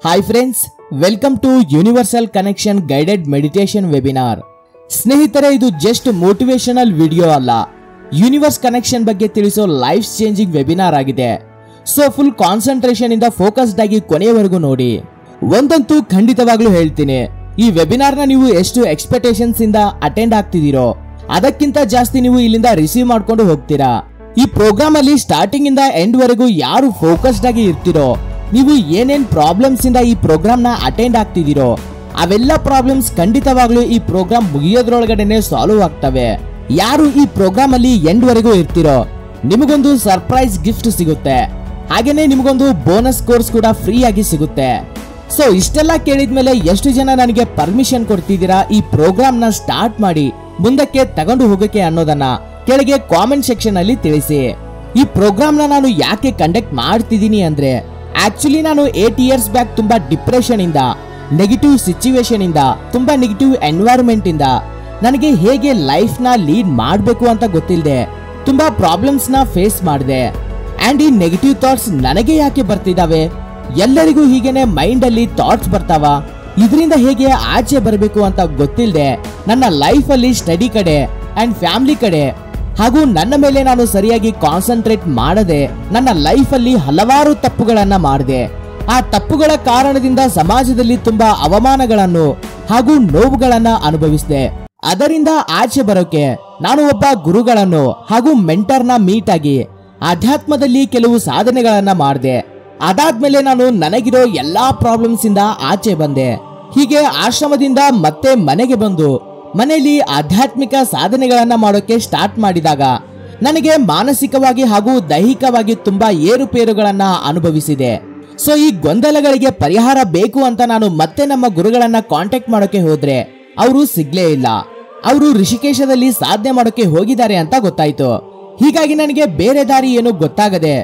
Hi friends, welcome to universal connection guided meditation webinar. ಸ್ನೇಹಿತರೆ, ಇದು just motivational video ಅಲ್ಲ, universe connection ಬಗ್ಗೆ ತಿಳಿಸೋ ಲೈಫ್ ಚೇಂಜಿಂಗ್ ವೆಬಿನಾರ್ ಆಗಿದೆ. ಸೊ ಫುಲ್ ಕಾನ್ಸಂಟ್ರೇಷನ್ ಇಂದ ಫೋಕಸ್ಡ್ ಆಗಿ ಕೊನೆಯವರೆಗೂ ನೋಡಿ. ಒಂದಂತೂ ಖಂಡಿತವಾಗ್ಲೂ ಹೇಳ್ತೀನಿ, ಈ ವೆಬಿನಾರ್ ನ ನೀವು ಎಷ್ಟು ಎಕ್ಸ್ಪೆಕ್ಟೇಷನ್ಸ್ ಇಂದ ಅಟೆಂಡ್ ಆಗ್ತಿದ್ದೀರೋ ಅದಕ್ಕಿಂತ ಜಾಸ್ತಿ ನೀವು ಇಲ್ಲಿಂದ ರಿಸೀವ್ ಮಾಡ್ಕೊಂಡು ಹೋಗ್ತೀರಾ. ಈ ಪ್ರೋಗ್ರಾಮ್ ಅಲ್ಲಿ ಸ್ಟಾರ್ಟಿಂಗ್ ಇಂದ ಎಂಡ್ ವರೆಗೂ ಯಾರು ಫೋಕಸ್ಡ್ ಆಗಿ ಇರ್ತಿರೋ, ನೀವು ಏನೇನ್ ಪ್ರಾಬ್ಲಮ್ಸ್ ಇಂದ ಈ ಪ್ರೋಗ್ರಾಮ್ ನ ಅಟೆಂಡ್ ಆಗ್ತಿದ್ದೀರೋ ಅವೆಲ್ಲ ಪ್ರಾಬ್ಲಮ್ಸ್ ಖಂಡಿತವಾಗ್ಲೂ ಈ ಪ್ರೋಗ್ರಾಮ್ ಮುಗಿಯೋದ್ರೊಳಗಡೆನೆ ಸಾಲ್ವ್ ಆಗ್ತವೆ. ಯಾರು ಈ ಪ್ರೋಗ್ರಾಮ್ ಅಲ್ಲಿ ಎಂಡ್ ವರೆಗೂ ಇರ್ತಿರೋ ನಿಮಗೊಂದು ಸರ್ಪ್ರೈಸ್ ಗಿಫ್ಟ್ ಸಿಗುತ್ತೆ, ಹಾಗೇನೆ ನಿಮಗೊಂದು ಬೋನಸ್ ಕೋರ್ಸ್ ಕೂಡ ಫ್ರೀ ಆಗಿ ಸಿಗುತ್ತೆ. ಸೊ ಇಷ್ಟೆಲ್ಲ ಕೇಳಿದ್ಮೇಲೆ ಎಷ್ಟು ಜನ ನನಗೆ ಪರ್ಮಿಷನ್ ಕೊಡ್ತಿದ್ದೀರಾ ಈ ಪ್ರೋಗ್ರಾಮ್ ನ ಸ್ಟಾರ್ಟ್ ಮಾಡಿ ಮುಂದಕ್ಕೆ ತಗೊಂಡು ಹೋಗಕ್ಕೆ ಅನ್ನೋದನ್ನ ಕೆಳಗೆ ಕಾಮೆಂಟ್ ಸೆಕ್ಷನ್ ಅಲ್ಲಿ ತಿಳಿಸಿ. ಈ ಪ್ರೋಗ್ರಾಮ್ ನ ನಾನು ಯಾಕೆ ಕಂಡಕ್ಟ್ ಮಾಡ್ತಿದ್ದೀನಿ ಅಂದ್ರೆ, ಆಕ್ಚುಲಿ ನಾನು 8 years ಬ್ಯಾಕ್ ತುಂಬಾ ಡಿಪ್ರೆಷನ್ ಇಂದ, ನೆಗೆಟಿವ್ ಸಿಚುವೇಶನ್ ಇಂದ, ತುಂಬಾ ನೆಗೆಟಿವ್ ಎನ್ವೈರನ್ಮೆಂಟ್ ಇಂದ ನನಗೆ ಹೇಗೆ ಲೈಫ್ ನ ಲೀಡ್ ಮಾಡಬೇಕು ಅಂತ ಗೊತ್ತಿಲ್ಲದೆ ತುಂಬಾ ಪ್ರಾಬ್ಲಮ್ಸ್ ನ ಫೇಸ್ ಮಾಡಿದೆ. ಅಂಡ್ ಈ ನೆಗೆಟಿವ್ ಥಾಟ್ಸ್ ನನಗೆ ಯಾಕೆ ಬರ್ತಿದಾವೆ, ಎಲ್ಲರಿಗೂ ಹೀಗೇನೆ ಮೈಂಡ್ ಅಲ್ಲಿ ಥಾಟ್ಸ್ ಬರ್ತಾವ, ಇದರಿಂದ ಹೇಗೆ ಆಚೆ ಬರಬೇಕು ಅಂತ ಗೊತ್ತಿಲ್ಲದೆ ನನ್ನ ಲೈಫ್ ಅಲ್ಲಿ ಸ್ಟಡಿ ಕಡೆ ಅಂಡ್ ಫ್ಯಾಮಿಲಿ ಕಡೆ ಹಾಗೂ ನನ್ನ ಮೇಲೆ ನಾನು ಸರಿಯಾಗಿ ಕಾನ್ಸಂಟ್ರೇಟ್ ಮಾಡದೆ ನನ್ನ ಲೈಫ್ ಅಲ್ಲಿ ಹಲವಾರು ತಪ್ಪುಗಳನ್ನ ಮಾಡಿದೆ. ಆ ತಪ್ಪುಗಳ ಕಾರಣದಿಂದ ಸಮಾಜದಲ್ಲಿ ತುಂಬಾ ಅವಮಾನಗಳನ್ನು ಹಾಗೂ ನೋವುಗಳನ್ನ ಅನುಭವಿಸಿದೆ. ಅದರಿಂದ ಆಚೆ ಬರೋಕೆ ನಾನು ಒಬ್ಬ ಗುರುಗಳನ್ನು ಹಾಗೂ ಮೆಂಟರ್ನ ಮೀಟ್ ಆಗಿ ಆಧ್ಯಾತ್ಮದಲ್ಲಿ ಕೆಲವು ಸಾಧನೆಗಳನ್ನ ಮಾಡಿದೆ. ಅದಾದ್ಮೇಲೆ ನಾನು ನನಗಿರೋ ಎಲ್ಲಾ ಪ್ರಾಬ್ಲಮ್ಸ್ ಇಂದ ಆಚೆ ಬಂದೆ. ಹೀಗೆ ಆಶ್ರಮದಿಂದ ಮತ್ತೆ ಮನೆಗೆ ಬಂದು ಮನೆಯಲ್ಲಿ ಆಧ್ಯಾತ್ಮಿಕ ಸಾಧನೆಗಳನ್ನ ಮಾಡೋಕೆ ಸ್ಟಾರ್ಟ್ ಮಾಡಿದಾಗ ನನಗೆ ಮಾನಸಿಕವಾಗಿ ಹಾಗೂ ದೈಹಿಕವಾಗಿ ತುಂಬಾ ಏರುಪೇರುಗಳನ್ನ ಅನುಭವಿಸಿದೆ. ಸೊ ಈ ಗೊಂದಲಗಳಿಗೆ ಪರಿಹಾರ ಬೇಕು ಅಂತ ನಾನು ಮತ್ತೆ ನಮ್ಮ ಗುರುಗಳನ್ನ ಕಾಂಟ್ಯಾಕ್ಟ್ ಮಾಡೋಕೆ ಹೋದ್ರೆ ಅವರು ಸಿಗ್ಲೇ ಇಲ್ಲ. ಅವರು ಋಷಿಕೇಶದಲ್ಲಿ ಸಾಧನೆ ಮಾಡೋಕೆ ಹೋಗಿದ್ದಾರೆ ಅಂತ ಗೊತ್ತಾಯ್ತು. ಹೀಗಾಗಿ ನನಗೆ ಬೇರೆ ದಾರಿ ಏನು ಗೊತ್ತಾಗದೆ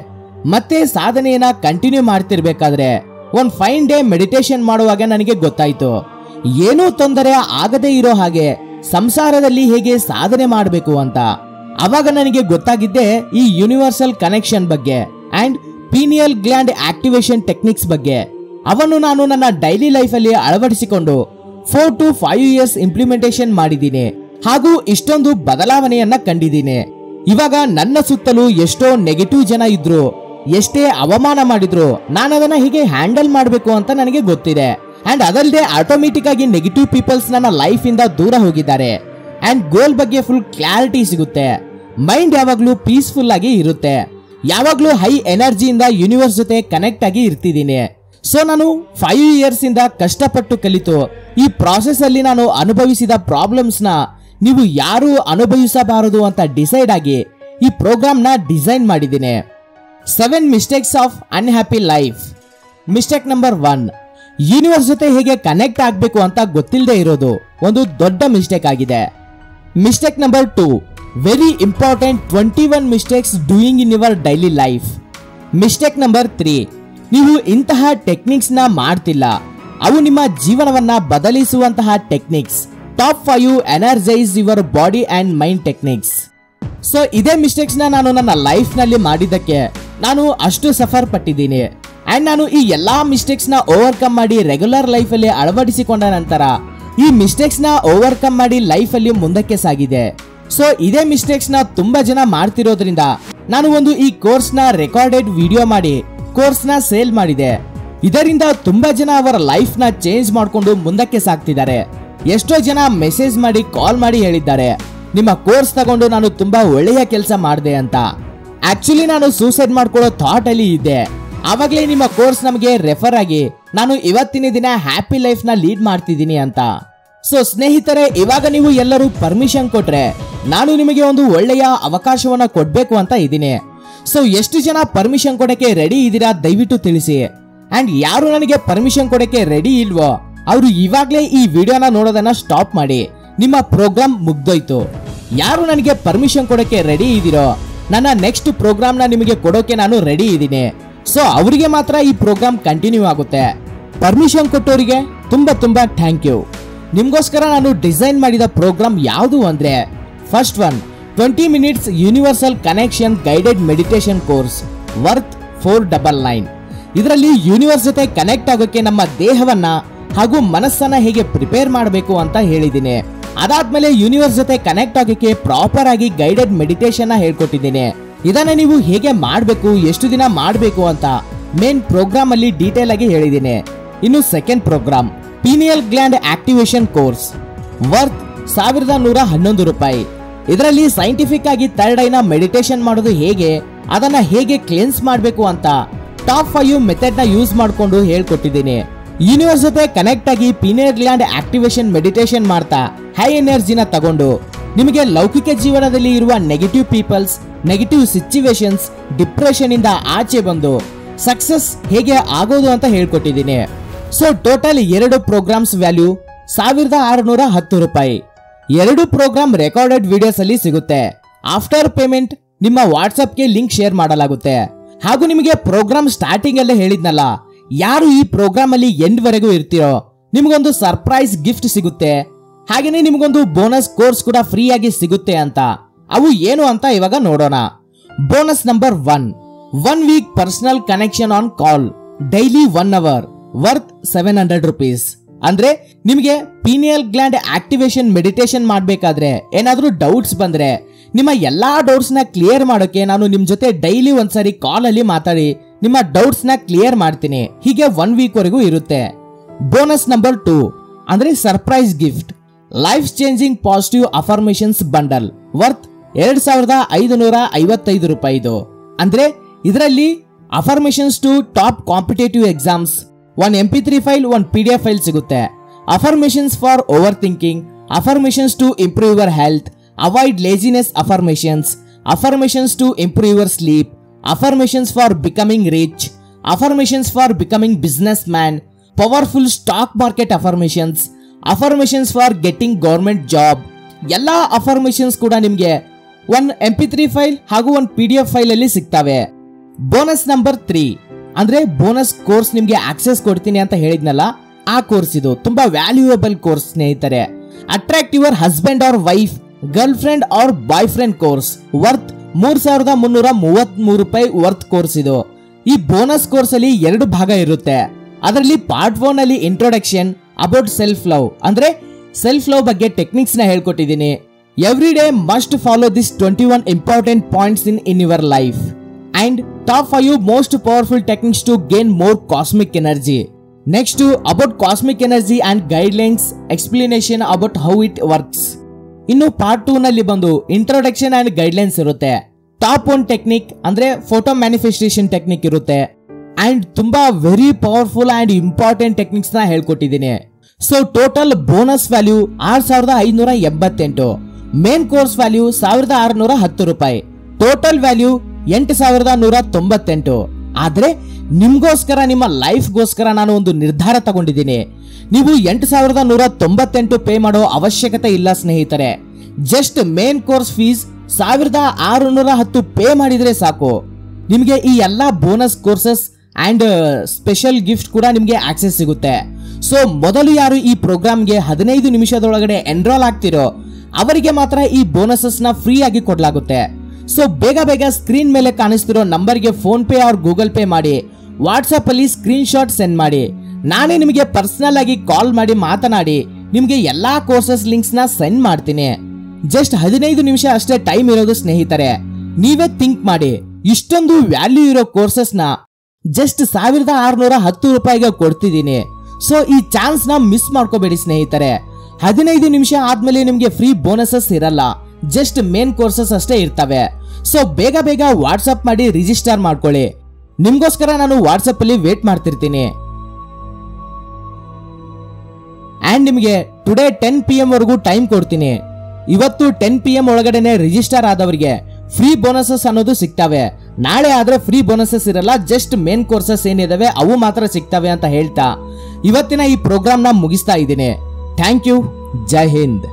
ಮತ್ತೆ ಸಾಧನೆಯನ್ನ ಕಂಟಿನ್ಯೂ ಮಾಡ್ತಿರ್ಬೇಕಾದ್ರೆ ಒಂದ್ ಫೈನ್ ಡೇ ಮೆಡಿಟೇಷನ್ ಮಾಡುವಾಗ ನನಗೆ ಗೊತ್ತಾಯ್ತು, ಏನೂ ತೊಂದರೆ ಆಗದೆ ಇರೋ ಹಾಗೆ ಸಂಸಾರದಲ್ಲಿ ಹೇಗೆ ಸಾಧನೆ ಮಾಡಬೇಕು ಅಂತ. ಅವಾಗ ನನಗೆ ಗೊತ್ತಾಗಿದ್ದೆ ಈ ಯೂನಿವರ್ಸಲ್ ಕನೆಕ್ಷನ್ ಬಗ್ಗೆ and pineal gland activation techniques ಬಗ್ಗೆ. ಅವನ್ನು ನಾನು ನನ್ನ ಡೈಲಿ ಲೈಫ್ ಅಲ್ಲಿ ಅಳವಡಿಸಿಕೊಂಡು 4 to 5 years ಇಂಪ್ಲಿಮೆಂಟೇಷನ್ ಮಾಡಿದ್ದೀನಿ ಹಾಗೂ ಇಷ್ಟೊಂದು ಬದಲಾವಣೆಯನ್ನ ಕಂಡಿದ್ದೀನಿ. ಇವಾಗ ನನ್ನ ಸುತ್ತಲೂ ಎಷ್ಟೋ ನೆಗೆಟಿವ್ ಜನ ಇದ್ರು, ಎಷ್ಟೇ ಅವಮಾನ ಮಾಡಿದ್ರು ನಾನು ಅದನ್ನ ಹೀಗೆ ಹ್ಯಾಂಡಲ್ ಮಾಡಬೇಕು ಅಂತ ನನಗೆ ಗೊತ್ತಿದೆ. ಅಂಡ್ ಅದಲ್ಲದೆ ಆಟೋಮೆಟಿಕ್ ಆಗಿ ನೆಗೆಟಿವ್ ಪೀಪಲ್ಸ್ ನನ್ನ ಲೈಫ್ ಇಂದ ದೂರ ಹೋಗಿದ್ದಾರೆ. ಅಂಡ್ ಗೋಲ್ ಬಗ್ಗೆ ಫುಲ್ ಕ್ಲಾರಿಟಿ ಸಿಗುತ್ತೆ. ಮೈಂಡ್ ಯಾವಾಗ್ಲೂ ಪೀಸ್ಫುಲ್ ಆಗಿ ಇರುತ್ತೆ. ಯಾವಾಗ್ಲೂ ಹೈ ಎನರ್ಜಿಯಿಂದ ಯೂನಿವರ್ಸ್ ಜೊತೆ ಕನೆಕ್ಟ್ ಆಗಿ ಇರ್ತಿದ್ದೀನಿ. ಸೊ ನಾನು 5 years ಇಂದ ಕಷ್ಟಪಟ್ಟು ಕಲಿತು ಈ ಪ್ರಾಸೆಸ್ ಅಲ್ಲಿ ನಾನು ಅನುಭವಿಸಿದ ಪ್ರಾಬ್ಲಮ್ಸ್ ನ ನೀವು ಯಾರು ಅನುಭವಿಸಬಾರದು ಅಂತ ಡಿಸೈಡ್ ಆಗಿ ಈ ಪ್ರೋಗ್ರಾಮ್ ನ ಡಿಸೈನ್ ಮಾಡಿದ್ದೀನಿ. 7 mistakes of unhappy life. Mistake number 1, universe ಜೊತೆ ಹೇಗೆ ಕನೆಕ್ಟ್ ಆಗಬೇಕು ಅಂತ ಗೊತ್ತಿಲ್ಲದೆ ಇರೋದು ಒಂದು ದೊಡ್ಡ ಮಿಸ್ಟೇಕ್ ಆಗಿದೆ. Mistake number 2, very important 21 mistakes doing in your daily life. Mistake number 3, ನೀವು ಇಂತಹ ಟೆಕ್ನಿಕ್ಸ್ ನ ಮಾಡ್ತಿಲ್ಲ, ಅವು ನಿಮ್ಮ ಜೀವನವನ್ನ ಬದಲಿಸುವಂತಹ techniques. Top 5 energise your body and mind techniques. So ಇದೇ ಮಿಸ್ಟೇಕ್ಸ್ ನ ನಾನು ನನ್ನ ಲೈಫ್ ನಲ್ಲಿ ಮಾಡಿದ್ದಕ್ಕೆ ನಾನು ಅಷ್ಟು ಸಫರ್ ಪಟ್ಟಿದ್ದೀನಿ. ಅಂಡ್ ನಾನು ಈ ಎಲ್ಲಾ ಮಿಸ್ಟೇಕ್ಸ್ ನ ಓವರ್ಕಮ್ ಮಾಡಿ ರೆಗ್ಯುಲರ್ ಲೈಫ್ ಅಲ್ಲಿ ಅಳವಡಿಸಿಕೊಂಡ ನಂತರ ಈ ಮಿಸ್ಟೇಕ್ಸ್ ನ ಓವರ್ಕಮ್ ಮಾಡಿ ಲೈಫ್ ಅಲ್ಲಿ ಮುಂದಕ್ಕೆ ಸಾಗಿದೆ. ಸೊ ಇದೇ ಮಿಸ್ಟೇಕ್ಸ್ ನ ತುಂಬಾ ಜನ ಮಾಡ್ತಿರೋದ್ರಿಂದ ನಾನು ಒಂದು ಈ ಕೋರ್ಸ್ ನ ರೆಕಾರ್ಡೆಡ್ ವಿಡಿಯೋ ಮಾಡಿ ಕೋರ್ಸ್ ನ ಸೇಲ್ ಮಾಡಿದೆ. ಇದರಿಂದ ತುಂಬಾ ಜನ ಅವರ ಲೈಫ್ ನ ಚೇಂಜ್ ಮಾಡ್ಕೊಂಡು ಮುಂದಕ್ಕೆ ಸಾಗ್ತಿದ್ದಾರೆ. ಎಷ್ಟೋ ಜನ ಮೆಸೇಜ್ ಮಾಡಿ ಕಾಲ್ ಮಾಡಿ ಹೇಳಿದ್ದಾರೆ, ನಿಮ್ಮ ಕೋರ್ಸ್ ತಗೊಂಡು ನಾನು ತುಂಬಾ ಒಳ್ಳೆಯ ಕೆಲಸ ಮಾಡಿದೆ ಅಂತ. ಆಕ್ಚುಲಿ ನಾನು ಸೂಸೈಡ್ ಮಾಡ್ಕೊಳ್ಳೋ ಥಾಟ್ ಅಲ್ಲಿ ಇದ್ದೆ. ಆವಾಗಲೇ ನಿಮ್ಮ ಕೋರ್ಸ್ ನಮಗೆ ರೆಫರ್ ಆಗಿ ನಾನು ಇವತ್ತಿನ ದಿನ ಹ್ಯಾಪಿ ಲೈಫ್ ನ ಲೀಡ್ ಮಾಡ್ತಿದ್ದೀನಿ ಅಂತ. ಸೊ ಸ್ನೇಹಿತರೆ, ಇವಾಗ ನೀವು ಎಲ್ಲರೂ ಪರ್ಮಿಷನ್ ಕೊಟ್ರೆ ನಾನು ನಿಮಗೆ ಒಂದು ಒಳ್ಳೆಯ ಅವಕಾಶವನ್ನ ಕೊಡ್ಬೇಕು ಅಂತ ಇದ್ದೀನಿ. ಸೊ ಎಷ್ಟು ಜನ ಪರ್ಮಿಷನ್ ಕೊಡಕ್ಕೆ ರೆಡಿ ಇದ್ದೀರಾ ದಯವಿಟ್ಟು ತಿಳಿಸಿ. ಅಂಡ್ ಯಾರು ನನಗೆ ಪರ್ಮಿಷನ್ ಕೊಡಕ್ಕೆ ರೆಡಿ ಇಲ್ವೋ ಅವರು ಇವಾಗ್ಲೇ ಈ ವಿಡಿಯೋನ ನೋಡೋದನ್ನ ಸ್ಟಾಪ್ ಮಾಡಿ, ನಿಮ್ಮ ಪ್ರೋಗ್ರಾಮ್ ಮುಗ್ದೋಯ್ತು. ಯಾರು ನನಗೆ ಪರ್ಮಿಷನ್ ಕೊಡಕ್ಕೆ ರೆಡಿ ಇದ್ದೀರೋ ನನ್ನ ನೆಕ್ಸ್ಟ್ ಪ್ರೋಗ್ರಾಮ್ ನ ನಿಮಗೆ ಕೊಡೋಕೆ ನಾನು ರೆಡಿ ಇದ್ದೀನಿ. ಸೊ ಅವರಿಗೆ ಮಾತ್ರ ಈ ಪ್ರೋಗ್ರಾಮ್ ಕಂಟಿನ್ಯೂ ಆಗುತ್ತೆ. ಪರ್ಮಿಷನ್ ಕೊಟ್ಟವರಿಗೆ ತುಂಬಾ ತುಂಬಾ ಥ್ಯಾಂಕ್ ಯು. ನಿಮ್ಗೋಸ್ಕರ ನಾನು ಡಿಸೈನ್ ಮಾಡಿದ ಪ್ರೋಗ್ರಾಮ್ ಯಾವುದು ಅಂದ್ರೆ, first one 20 minutes universal connection guided meditation course worth 499. ಇದರಲ್ಲಿ ಯೂನಿವರ್ಸ್ ಜೊತೆ ಕನೆಕ್ಟ್ ಆಗೋಕೆ ನಮ್ಮ ದೇಹವನ್ನ ಹಾಗೂ ಮನಸ್ಸನ್ನ ಹೇಗೆ ಪ್ರಿಪೇರ್ ಮಾಡಬೇಕು ಅಂತ ಹೇಳಿದ್ದೀನಿ. ಅದಾದ್ಮೇಲೆ ಯೂನಿವರ್ಸ್ ಜೊತೆ ಕನೆಕ್ಟ್ ಆಗೋಕೆ ಪ್ರಾಪರ್ ಆಗಿ ಗೈಡೆಡ್ ಮೆಡಿಟೇಷನ್ ಹೇಳ್ಕೊಟ್ಟಿದ್ದೀನಿ. ಇದನ್ನ ನೀವು ಹೇಗೆ ಮಾಡಬೇಕು, ಎಷ್ಟು ದಿನ ಮಾಡಬೇಕು ಅಂತ ಮೇನ್ ಪ್ರೋಗ್ರಾಮ್ ಅಲ್ಲಿ ಡೀಟೇಲ್ ಆಗಿ ಹೇಳಿದ್ದೀನಿ. ಇನ್ನು second programme pineal gland activation course worth 1111 ರೂಪಾಯಿ. ಇದರಲ್ಲಿ ಸೈಂಟಿಫಿಕ್ ಆಗಿ ಥರ್ಡ್ ಐನ ಮೆಡಿಟೇಷನ್ ಮಾಡೋದು ಹೇಗೆ, ಅದನ್ನ ಹೇಗೆ ಕ್ಲೆನ್ಸ್ ಮಾಡಬೇಕು ಅಂತ ಟಾಪ್ 5 ಮೆಥಡ್ ನ ಯೂಸ್ ಮಾಡಿಕೊಂಡು ಹೇಳ್ಕೊಟ್ಟಿದ್ದೀನಿ. ಯೂನಿವರ್ಸ್ ಜೊತೆ ಕನೆಕ್ಟ್ ಆಗಿ ಪೀನಿಯಲ್ ಗ್ಲ್ಯಾಂಡ್ ಆಕ್ಟಿವೇಶನ್ ಮೆಡಿಟೇಷನ್ ಮಾಡ್ತಾ ಹೈ ಎನರ್ಜಿನ ತಗೊಂಡು ನಿಮಗೆ ಲೌಕಿಕ ಜೀವನದಲ್ಲಿ ಇರುವ negative peoples, negative situations, depression ಇಂದ ಆಚೆ ಬಂದು ಸಕ್ಸಸ್ ಹೇಗೆ ಆಗೋದು ಅಂತ ಹೇಳ್ಕೊಟ್ಟಿದ್ದೀನಿ. ಸೊ ಟೋಟಲ್ 2 ಪ್ರೋಗ್ರಾಮ್ಸ್ ವ್ಯಾಲ್ಯೂ 1610 ರೂಪಾಯಿ. 2 ಪ್ರೋಗ್ರಾಮ್ ರೆಕಾರ್ಡೆಡ್ ವಿಡಿಯೋಸ್ ಅಲ್ಲಿ ಸಿಗುತ್ತೆ. ಆಫ್ಟರ್ ಪೇಮೆಂಟ್ ನಿಮ್ಮ ವಾಟ್ಸ್ಆಪ್ಗೆ ಲಿಂಕ್ ಶೇರ್ ಮಾಡಲಾಗುತ್ತೆ. ಹಾಗೂ ನಿಮಗೆ ಪ್ರೋಗ್ರಾಮ್ ಸ್ಟಾರ್ಟಿಂಗ್ ಅಲ್ಲೇ ಹೇಳಿದ್ನಲ್ಲ, ಯಾರು ಈ ಪ್ರೋಗ್ರಾಮ್ ಅಲ್ಲಿ ಎಂಡ್ ವರೆಗೂ ಇರ್ತೀರೋ ನಿಮಗೊಂದು ಸರ್ಪ್ರೈಸ್ ಗಿಫ್ಟ್ ಸಿಗುತ್ತೆ. ಹಾಗೇನೆ ನಿಮಗೊಂದು ಬೋನಸ್ ಕೋರ್ಸ್ ಕೂಡ ಫ್ರೀ ಆಗಿ ಸಿಗುತ್ತೆ ಅಂತ. ಅವು ಏನು ಅಂತ ಇವಾಗ ನೋಡೋಣ. Bonus number 1 week personal connection on call daily 1 hour worth 700 rupees. ಅಂದ್ರೆ ನಿಮಗೆ ಪೀನಿಯಲ್ ಗ್ಲ್ಯಾಂಡ್ ಆಕ್ಟಿವೇಶನ್ ಮೆಡಿಟೇಷನ್ ಮಾಡಬೇಕಾದ್ರೆ ಏನಾದ್ರೂ ಡೌಟ್ಸ್ ಬಂದ್ರೆ ನಿಮ್ಮ ಎಲ್ಲಾ ಡೌಟ್ಸ್ ನ ಕ್ಲಿಯರ್ ಮಾಡೋಕೆ ನಾನು ನಿಮ್ ಜೊತೆ ಡೈಲಿ ಒಂದ್ಸರಿ ಕಾಲ್ ಅಲ್ಲಿ ಮಾತಾಡಿ ನಿಮ್ಮ ಡೌಟ್ಸ್ ನ ಕ್ಲಿಯರ್ ಮಾಡ್ತೀನಿ. ಹೀಗೆ 1 ವೀಕ್ ವರೆಗೂ ಇರುತ್ತೆ. ಬೋನಸ್ ನಂಬರ್ 2 ಅಂದ್ರೆ surprise gift life changing positive affirmations bundle worth 2555 ರೂಪಾಯಿದು. ಅಂದ್ರೆ ಇದರಲ್ಲಿ affirmations to top competitive exams, 1 MP3 file, 1 PDF file ಸಿಗುತ್ತೆ. Affirmations for over thinking, affirmations to improve your health, avoid laziness affirmations, affirmations to improve your sleep, affirmations for becoming rich, affirmations for becoming business man, powerful stock market affirmations, affirmations for getting government job. ಎಲ್ಲಾ affirmations ಕೂಡ ನಿಮಗೆ 1 MP3 file ಹಾಗೂ 1 PDF file ಅಲ್ಲಿ ಸಿಗ್ತವೆ. Bonus number 3 ಅಂದ್ರೆ bonus course ನಿಮ್ಗೆ access ಕೊಡ್ತೀನಿ ಅಂತ ಹೇಳಿದ್ನಲ್ಲ, ಆ ಕೋರ್ಸ್ ಇದು ತುಂಬಾ ವ್ಯಾಲ್ಯೂಯಬಲ್ ಕೋರ್ಸ್ ಸ್ನೇಹಿತರೆ. Attract your husband or wife, girlfriend or boyfriend course worth 3333 ರೂಪಾಯಿ ವರ್ತ್ ಕೋರ್ಸ್ ಇದು. ಈ ಬೋನಸ್ ಕೋರ್ಸ್ ಅಲ್ಲಿ 2 ಭಾಗ ಇರುತ್ತೆ. ಅದರಲ್ಲಿ ಪಾರ್ಟ್ 1 ಅಲ್ಲಿ ಇಂಟ್ರೊಡಕ್ಷನ್ ಅಬೌಟ್ ಸೆಲ್ಫ್ ಲವ್ ಅಂದ್ರೆ ಸೆಲ್ಫ್ ಲವ್ ಬಗ್ಗೆ ಟೆಕ್ನಿಕ್ಸ್ ನ ಹೇಳ್ಕೊಟ್ಟಿದ್ದೀನಿ. Every day must follow this 21 important points in your life and top 5 most powerful techniques to gain more cosmic energy. Next about cosmic energy and guidelines explanation about how it works. ಇನ್ನು part 2 ನಲ್ಲಿ ಬಂದು introduction and guidelines ಇರುತ್ತೆ. Top 1 technique ಅಂದ್ರೆ photo manifestation technique ಇರುತ್ತೆ. And ತುಂಬಾ very powerful and important techniques ನ ಹೇಳ್ಕೊಟ್ಟಿದ್ದೀನಿ. So total bonus value 6588, main course value 1610 ರೂಪಾಯಿ, ಟೋಟಲ್ ವ್ಯಾಲ್ಯೂ 8198. ಆದ್ರೆ ನಿಮ್ಗೋಸ್ಕರ, ನಿಮ್ಮ ಲೈಫ್ಗೋಸ್ಕರ ನಾನು ಒಂದು ನಿರ್ಧಾರ ತಗೊಂಡಿದ್ದೀನಿ. ನೀವು 8198 ಪೇ ಮಾಡೋ ಅವಶ್ಯಕತೆ ಇಲ್ಲ ಸ್ನೇಹಿತರೆ. Just main course fees 1610 pay ಮಾಡಿದ್ರೆ ಸಾಕು. ನಿಮಗೆ ಈ ಎಲ್ಲಾ bonus courses and special gift ಕೂಡ ನಿಮಗೆ ಆಕ್ಸೆಸ್ ಸಿಗುತ್ತೆ. ಸೊ ಮೊದಲು ಯಾರು ಈ ಪ್ರೋಗ್ರಾಮ್ಗೆ 15 ನಿಮಿಷದೊಳಗಡೆ ಎನ್ರೋಲ್ ಆಗ್ತಿರೋ ಅವರಿಗೆ ಮಾತ್ರ ಈ ಬೋನಸಸ್ ನ ಫ್ರೀ ಆಗಿ ಕೊಡಲಾಗುತ್ತೆ. ಸೊ ಬೇಗ ಬೇಗ ಸ್ಕ್ರೀನ್ ಮೇಲೆ ಕಾಣಿಸ್ತಿರೋ ನಂಬರ್ಗೆ phone pay R Google pay ಮಾಡಿ, ವಾಟ್ಸ್ಆಪ್ ಅಲ್ಲಿ ಸ್ಕ್ರೀನ್ ಶಾಟ್ ಸೆಂಡ್ ಮಾಡಿ. ನಾನೇ ನಿಮಗೆ ಪರ್ಸನಲ್ ಆಗಿ ಕಾಲ್ ಮಾಡಿ ಮಾತನಾಡಿ ನಿಮಗೆ ಎಲ್ಲಾ ಕೋರ್ಸಸ್ ಲಿಂಕ್ಸ್ ನ ಸೆಂಡ್ ಮಾಡ್ತೀನಿ. ಜಸ್ಟ್ 15 ನಿಮಿಷ ಅಷ್ಟೇ ಟೈಮ್ ಇರೋದು ಸ್ನೇಹಿತರೆ. ನೀವೇ ಥಿಂಕ್ ಮಾಡಿ, ಇಷ್ಟೊಂದು ವ್ಯಾಲ್ಯೂ ಇರೋ ಕೋರ್ಸಸ್ ನ ಜಸ್ಟ್ 1610 ರೂಪಾಯಿಗೆ ಕೊಡ್ತಿದ್ದೀನಿ. ಸೊ ಈ ಚಾನ್ಸ್ ನ ಮಿಸ್ ಮಾಡ್ಕೋಬೇಡಿ ಸ್ನೇಹಿತರೆ. 15 ನಿಮಿಷ ಆದ್ಮೇಲೆ ನಿಮ್ಗೆ ಫ್ರೀ ಬೋನಸಸ್ ಇರಲ್ಲ, ಜಸ್ಟ್ ಮೇನ್ ಕೋರ್ಸಸ್ ಅಷ್ಟೇ ಇರ್ತವೆ. ಸೊ ಬೇಗ ಬೇಗ ವಾಟ್ಸ್ಆಪ್ ಮಾಡಿ ರಿಜಿಸ್ಟರ್ ಮಾಡ್ಕೊಳ್ಳಿ. ನಿಮ್ಗೋಸ್ಕರ ನಾನು ವಾಟ್ಸ್ಆಪ್ ಅಲ್ಲಿ ವೇಟ್ ಮಾಡ್ತಿರ್ತೀನಿ. ಅಂಡ್ ನಿಮಗೆ ಟುಡೇ 10 PM ವರೆಗೂ ಟೈಮ್ ಕೊಡ್ತೀನಿ. ಇವತ್ತು 10 PM ಒಳಗಡೆನೆ ರಿಜಿಸ್ಟರ್ ಆದವರಿಗೆ ಫ್ರೀ ಬೋನಸಸ್ ಅನ್ನೋದು ಸಿಗ್ತವೆ. ನಾಳೆ ಆದ್ರೆ ಫ್ರೀ ಬೋನಸಸ್ ಇರಲ್ಲ, ಜಸ್ಟ್ ಮೇನ್ ಕೋರ್ಸಸ್ ಏನಿದಾವೆ ಅವು ಮಾತ್ರ ಸಿಗ್ತವೆ ಅಂತ ಹೇಳ್ತಾ ಇವತ್ತಿನ ಈ ಪ್ರೋಗ್ರಾಮ್ ನ ಮುಗಿಸ್ತಾ ಇದ್ದೀನಿ. Thank you. ಜೈ ಹಿಂದ್.